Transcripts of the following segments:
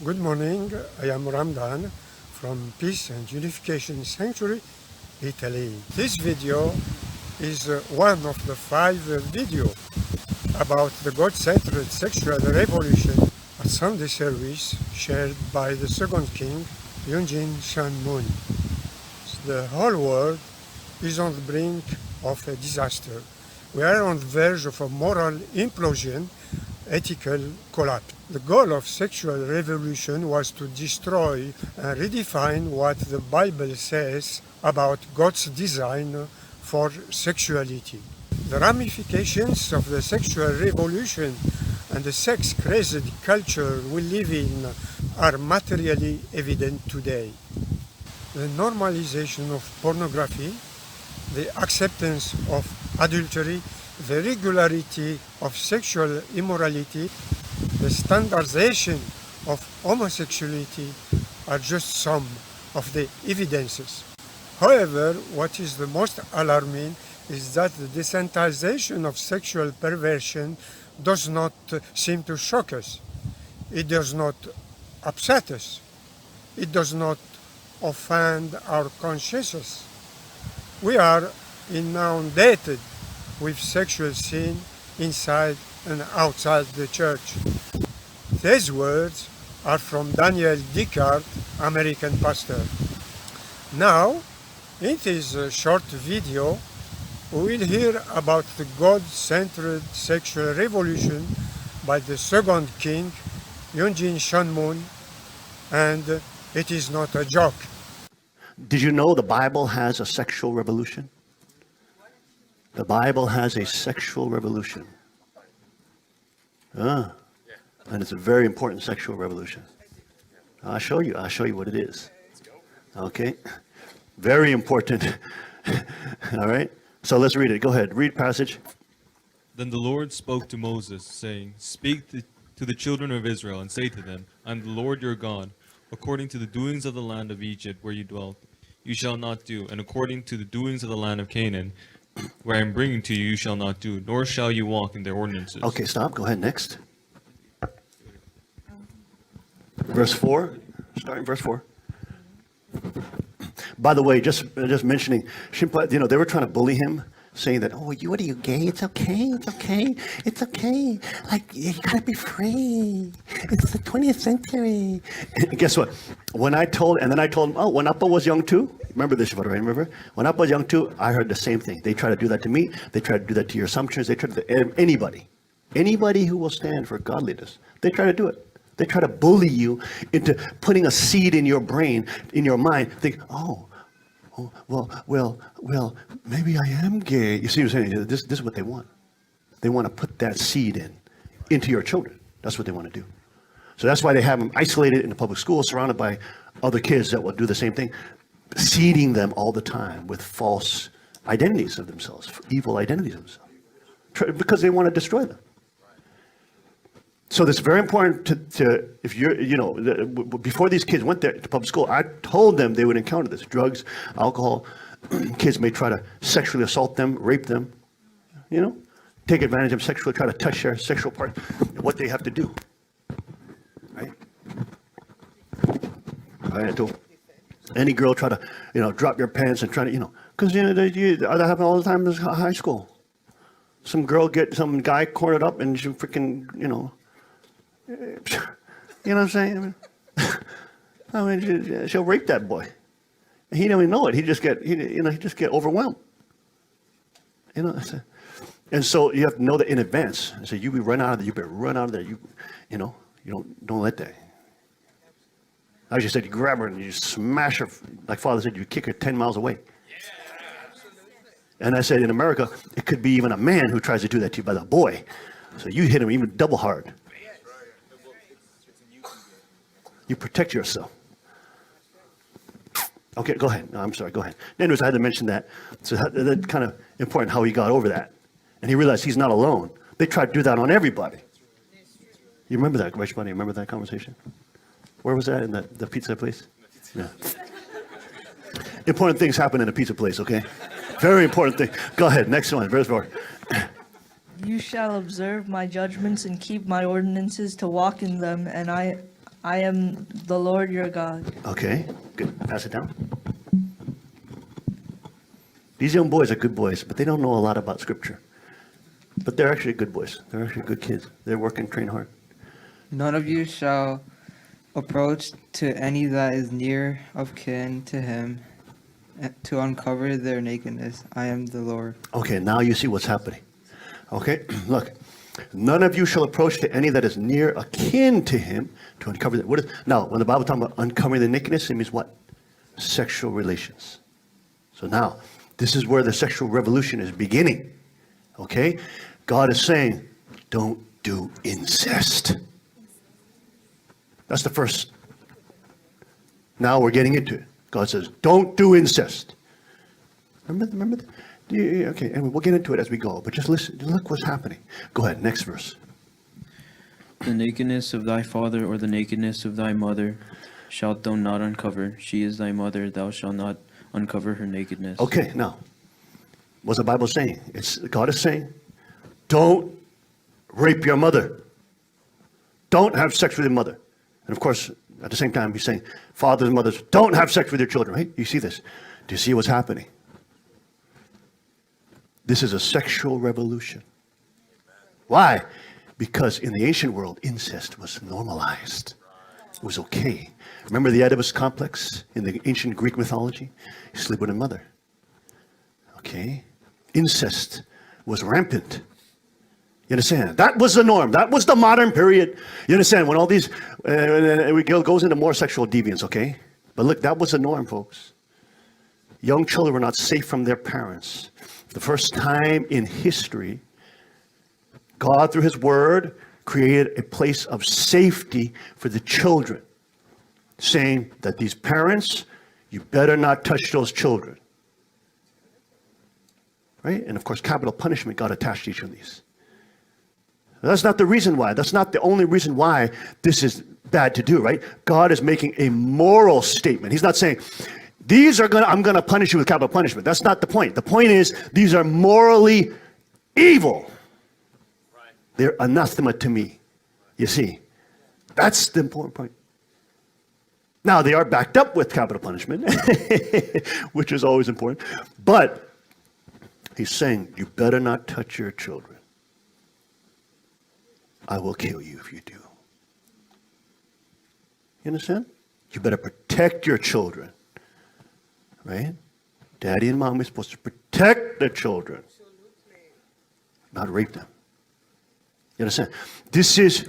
Good morning, I am Ramdan from Peace and Unification Sanctuary, Italy. This video is one of the 5 videos about the God-centered sexual revolution at Sunday service shared by the second king, Hyung Shan Moon. The whole world is on the brink of a disaster. We are on the verge of a moral implosion, ethical collapse. The goal of sexual revolution was to destroy and redefine what the Bible says about God's design for sexuality. The ramifications of the sexual revolution and the sex-crazed culture we live in are materially evident today. The normalization of pornography, the acceptance of adultery, the regularity of sexual immorality, the standardization of homosexuality are just some of the evidences. However, what is the most alarming is that the desensitization of sexual perversion does not seem to shock us. It does not upset us. It does not offend our consciences. We are inundated with sexual sin inside and outside the church. These words are from Daniel Dicard, American pastor. Now, in this short video, we will hear about the God-centered sexual revolution by the second king, Hyung Shan Moon, and it is not a joke. Did you know the Bible has a sexual revolution? The Bible has a sexual revolution. And it's a very important sexual revolution. I'll show you what it is. Okay? Very important. All right? So let's read it. Go ahead. Read passage. Then the Lord spoke to Moses, saying, Speak to the children of Israel, and say to them, I am the Lord your God. According to the doings of the land of Egypt where you dwelt, you shall not do, and according to the doings of the land of Canaan, where I am bringing to you, you shall not do, nor shall you walk in their ordinances. Okay, stop. Go ahead. Next. Verse 4. Starting verse 4. By the way, just mentioning, they were trying to bully him, saying that, oh, what are you, gay? It's okay. Like, you gotta be free. It's the 20th century. And guess what? Then I told him, oh, when Appa was young too, remember this, right? Remember? When Appa was young too, I heard the same thing. They try to do that to me. They try to do that to your assumptions. They try to anybody who will stand for godliness. They try to do it. They try to bully you into putting a seed in your brain, in your mind. Think, well, maybe I am gay. You see what I'm saying? This is what they want. They want to put that seed into your children. That's what they want to do. So that's why they have them isolated in the public school, surrounded by other kids that will do the same thing, seeding them all the time with false identities of themselves, evil identities of themselves, because they want to destroy them. So it's very important to if you're, before these kids went there to public school, I told them they would encounter this: drugs, alcohol. Kids may try to sexually assault them, rape them, take advantage of them sexually, try to touch their sexual part. What they have to do, right? I told any girl try to, drop your pants and try to, because that happened all the time in high school. Some some guy cornered up and she freaking, you know what I'm saying? She'll rape that boy. He don't even know it. He just get overwhelmed. And so you have to know that in advance. So you be run out of there. You better run out of there. You don't let that. As you said, you grab her and you smash her. Like Father said, you kick her 10 miles away. And I said, in America, it could be even a man who tries to do that to you by the boy. So you hit him even double hard. You protect yourself. Okay, go ahead. No, I'm sorry, go ahead. Anyways, I had to mention that. So that's kind of important how he got over that. And he realized he's not alone. They tried to do that on everybody. You remember that, Rich Buddy? Remember that conversation? Where was that? In the pizza place? Yeah. Important things happen in a pizza place, okay? Very important thing. Go ahead, next one, verse 4. You shall observe my judgments and keep my ordinances to walk in them, and I I am the Lord your God. Okay, good. Pass it down. These young boys are good boys, but they don't know a lot about Scripture. But they're actually good boys. They're actually good kids. They're working, train hard. None of you shall approach to any that is near of kin to him to uncover their nakedness. I am the Lord. Okay, now you see what's happening. Okay, look. None of you shall approach to any that is near akin to him to uncover that. Now, when the Bible talks about uncovering the nakedness, it means what? Sexual relations. So now, this is where the sexual revolution is beginning. Okay? God is saying, don't do incest. That's the first. Now we're getting into it. God says, don't do incest. Remember that? Okay, and we'll get into it as we go, but just listen, look what's happening. Go ahead, next verse. The nakedness of thy father or the nakedness of thy mother shalt thou not uncover. She is thy mother, thou shalt not uncover her nakedness. Okay, now, what's the Bible saying? God is saying, don't rape your mother. Don't have sex with your mother. And of course, at the same time, he's saying, fathers and mothers, don't have sex with your children, right? You see this. Do you see what's happening? This is a sexual revolution. Why? Because in the ancient world, incest was normalized. It was okay. Remember the Oedipus complex in the ancient Greek mythology? You sleep with a mother. Okay? Incest was rampant. You understand? That was the norm. That was the modern period. You understand? When all these, it goes into more sexual deviance, okay? But look, that was the norm, folks. Young children were not safe from their parents. The first time in history, God, through his word, created a place of safety for the children, saying that these parents, you better not touch those children. Right? And of course, capital punishment got attached to each of these. That's not the reason why. That's not the only reason why this is bad to do, right? God is making a moral statement. He's not saying, I'm going to punish you with capital punishment. That's not the point. The point is, these are morally evil. They're anathema to me. You see, that's the important point. Now, they are backed up with capital punishment, which is always important. But he's saying, you better not touch your children. I will kill you if you do. You understand? You better protect your children. Right? Daddy and mom are supposed to protect their children, not rape them. You understand? This is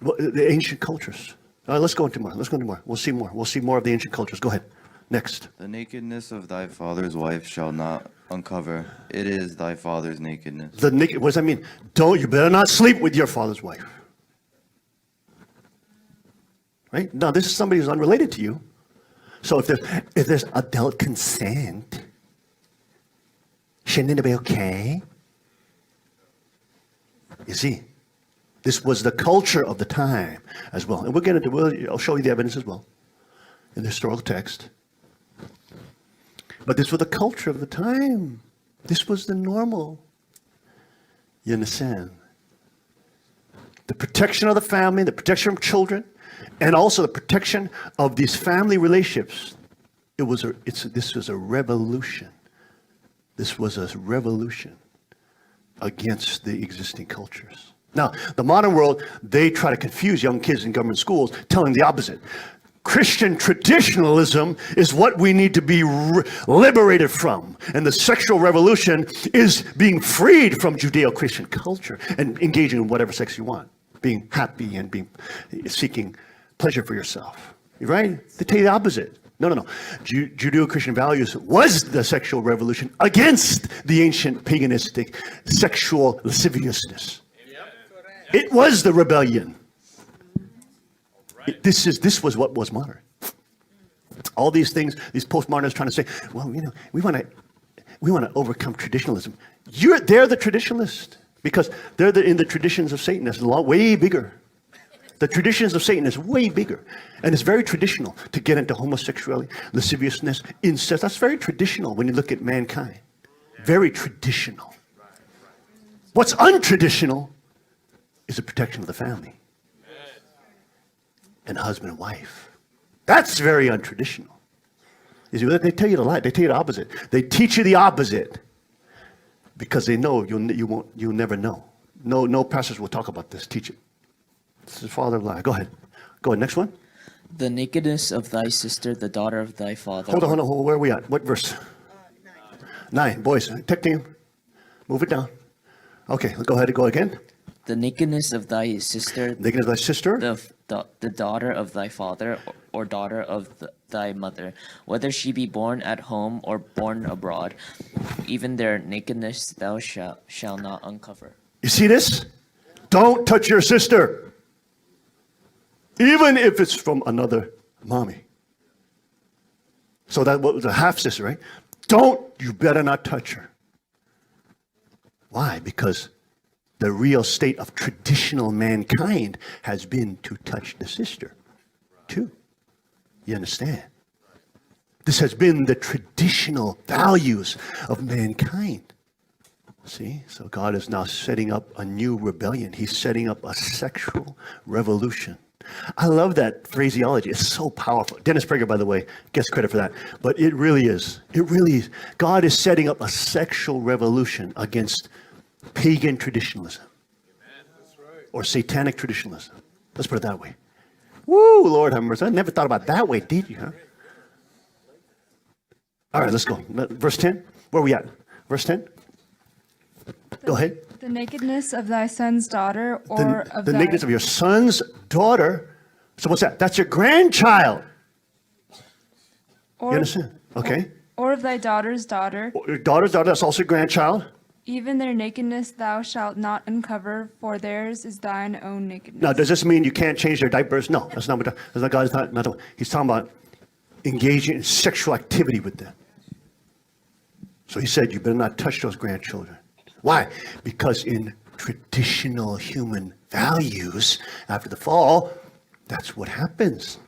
the ancient cultures. All right, let's go into more. We'll see more. We'll see more of the ancient cultures. Go ahead. Next. The nakedness of thy father's wife shall not uncover. It is thy father's nakedness. What does that mean? You better not sleep with your father's wife. Right? Now, this is somebody who's unrelated to you. So if there's adult consent, shouldn't it be okay? You see, this was the culture of the time as well. And I'll show you the evidence as well in the historical text. But this was the culture of the time. This was the normal. You understand? The protection of the family, the protection of children, and also the protection of these family relationships. This was a revolution. This was a revolution against the existing cultures. Now, the modern world, they try to confuse young kids in government schools, telling the opposite. Christian traditionalism is what we need to be liberated from. And the sexual revolution is being freed from Judeo-Christian culture and engaging in whatever sex you want. Being happy and seeking pleasure for yourself. Right? They tell you the opposite. No. Judeo-Christian values was the sexual revolution against the ancient paganistic sexual lasciviousness. It was the rebellion. This was what was modern. All these things, these postmodernists trying to say, well, we want to overcome traditionalism. They're the traditionalists because they're in the traditions of Satan. It's a lot way bigger. The traditions of Satan is way bigger. And it's very traditional to get into homosexuality, lasciviousness, incest. That's very traditional when you look at mankind. Very traditional. What's untraditional is the protection of the family. and husband and wife. That's very untraditional. You see, they tell you the lie. They tell you the opposite. They teach you the opposite because they know you'll never know. No pastors will talk about this. Teach it. This is the father of lie. Go ahead. Go ahead. Next one. The nakedness of thy sister, the daughter of thy father. Hold on. Where are we at? What verse? 9. Boys, tech team. Move it down. Okay, go ahead and go again. The nakedness of thy sister, Nakedness of thy sister. the daughter of thy father, or daughter of thy mother, whether she be born at home or born abroad, even their nakedness thou shall not uncover. You see this? Don't touch your sister. Even if it's from another mommy. So that was a half sister, right? You better not touch her. Why? Because the real state of traditional mankind has been to touch the sister, too. You understand? This has been the traditional values of mankind. See? So God is now setting up a new rebellion. He's setting up a sexual revolution. I love that phraseology. It's so powerful. Dennis Prager, by the way, gets credit for that. But it really is. It really is. God is setting up a sexual revolution against pagan traditionalism. Or satanic traditionalism. Let's put it that way. Woo, Lord have mercy. I never thought about it that way, did you? Huh? All right, let's go. Verse 10. Where are we at? Verse 10. Go ahead. The nakedness of thy son's daughter, or of the thy... nakedness of your son's daughter. So what's that? That's your grandchild. or, You understand? Okay. Or of thy daughter's daughter, Your daughter's daughter, that's also your grandchild. even their nakedness thou shalt not uncover, for theirs is thine own nakedness. Now, does this mean you can't change their diapers? No, that's not what that's not God is not he's talking about engaging in sexual activity with them. So he said, you better not touch those grandchildren. Why? Because in traditional human values, after the fall, that's what happens.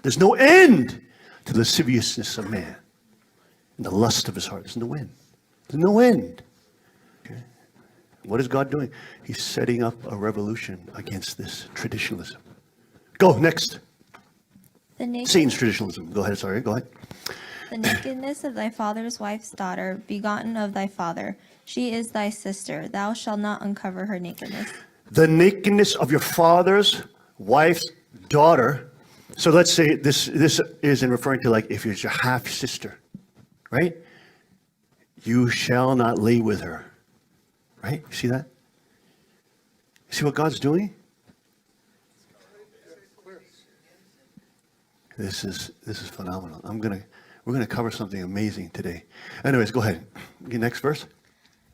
There's no end to the lasciviousness of man and the lust of his heart. There's no end. There's no end. Okay? What is God doing? He's setting up a revolution against this traditionalism. Go, next. Satan's traditionalism. Go ahead, sorry, go ahead. The nakedness of thy father's wife's daughter, begotten of thy father, she is thy sister. Thou shalt not uncover her nakedness. The nakedness of your father's wife's daughter. So let's say this is in referring to, like, if it's your half sister, right? You shall not lay with her, right? You see that? See what God's doing? This is phenomenal. We're gonna cover something amazing today. Anyways, go ahead. Get next verse.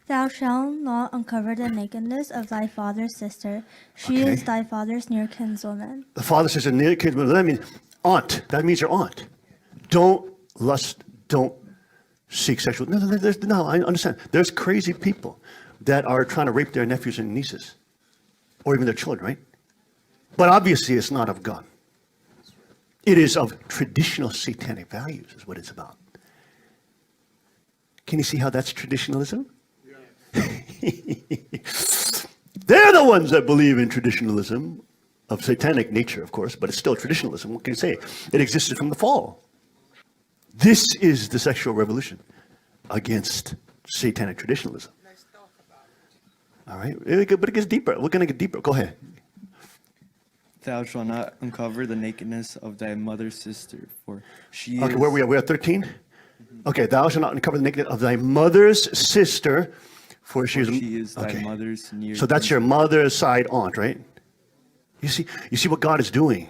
Thou shalt not uncover the nakedness of thy father's sister. She Okay. is thy father's near kinswoman. The father says, near kinswoman. That means aunt. That means your aunt. Don't lust. Don't seek sexual. No, I understand. There's crazy people that are trying to rape their nephews and nieces, or even their children, right? But obviously, it's not of God. It is of traditional satanic values, is what it's about. Can you see how that's traditionalism? They're the ones that believe in traditionalism of satanic nature, of course, but it's still traditionalism. What can you say? It existed from the fall. This is the sexual revolution against satanic traditionalism. All right, but it gets deeper. We're going to get deeper. Go ahead. Thou shalt not uncover the nakedness of thy mother's sister, for she Okay, is... where are we at? We're at 13? Okay, thou shalt not uncover the nakedness of thy mother's sister, for she is thy mother's near... So that's your mother's side aunt, right? You see what God is doing.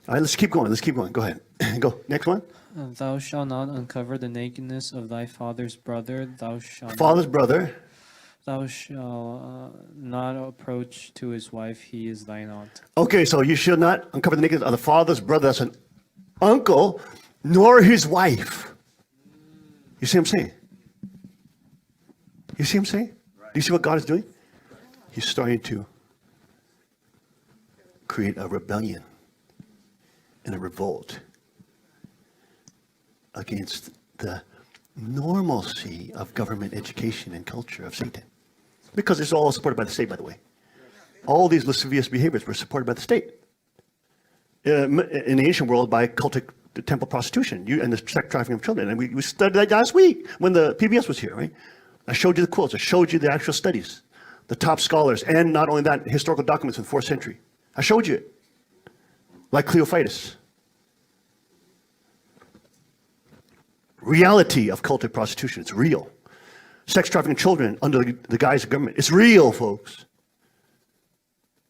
All right, let's keep going. Go ahead. Go. Next one. Thou shalt not uncover the nakedness of thy father's brother. Thou shalt Father's brother. Thou shalt not approach to his wife. He is thine aunt. Okay, so you should not uncover the nakedness of the father's brother, that's an uncle, nor his wife. You see what I'm saying? You see what I'm saying? Do you see what God is doing? He's starting to create a rebellion and a revolt against the normalcy of government education and culture of Satan. Because it's all supported by the state, by the way. All these lascivious behaviors were supported by the state. in the ancient world by cultic temple prostitution and the sex trafficking of children. And we studied that last week when the PBS was here, right? I showed you the quotes. I showed you the actual studies, the top scholars, and not only that, historical documents in the 4th century. I showed you it, like Cleophatus. Reality of cultic prostitution. It's real. Sex trafficking children under the guise of government. It's real, folks.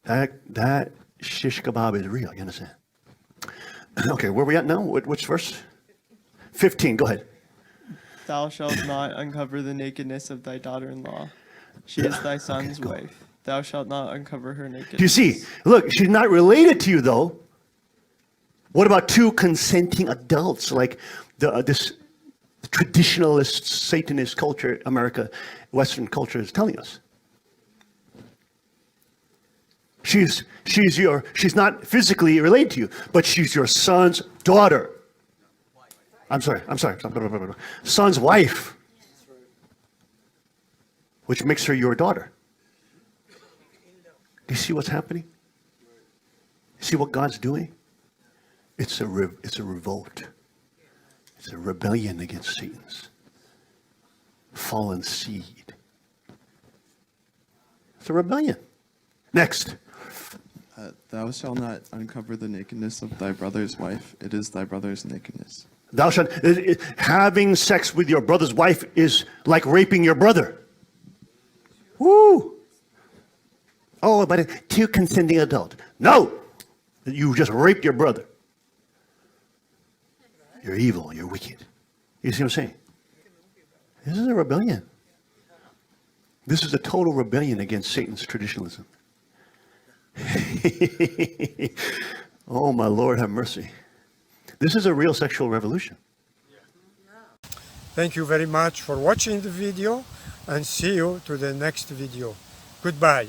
That shish kebab is real. You understand? Okay, where are we at now? Which verse? 15. Go ahead. Thou shalt not uncover the nakedness of thy daughter-in-law. She is thy son's wife. Thou shalt not uncover her nakedness. Do you see? Look, she's not related to you, though. What about two consenting adults, like this traditionalist, Satanist culture, America, Western culture is telling us? She's not physically related to you, but she's your son's daughter. I'm sorry. Son's wife, which makes her your daughter. Do you see what's happening? See what God's doing? It's a revolt. It's a rebellion against Satan's fallen seed. It's a rebellion. Next. Thou shalt not uncover the nakedness of thy brother's wife. It is thy brother's nakedness. Thou shalt, having sex with your brother's wife is like raping your brother. Woo! Oh, but two consenting adults. No! You just raped your brother. You're evil. You're wicked. You see what I'm saying? This is a rebellion. This is a total rebellion against Satan's traditionalism. Oh, my Lord, have mercy. This is a real sexual revolution. Thank you very much for watching the video, and see you to the next video. Goodbye.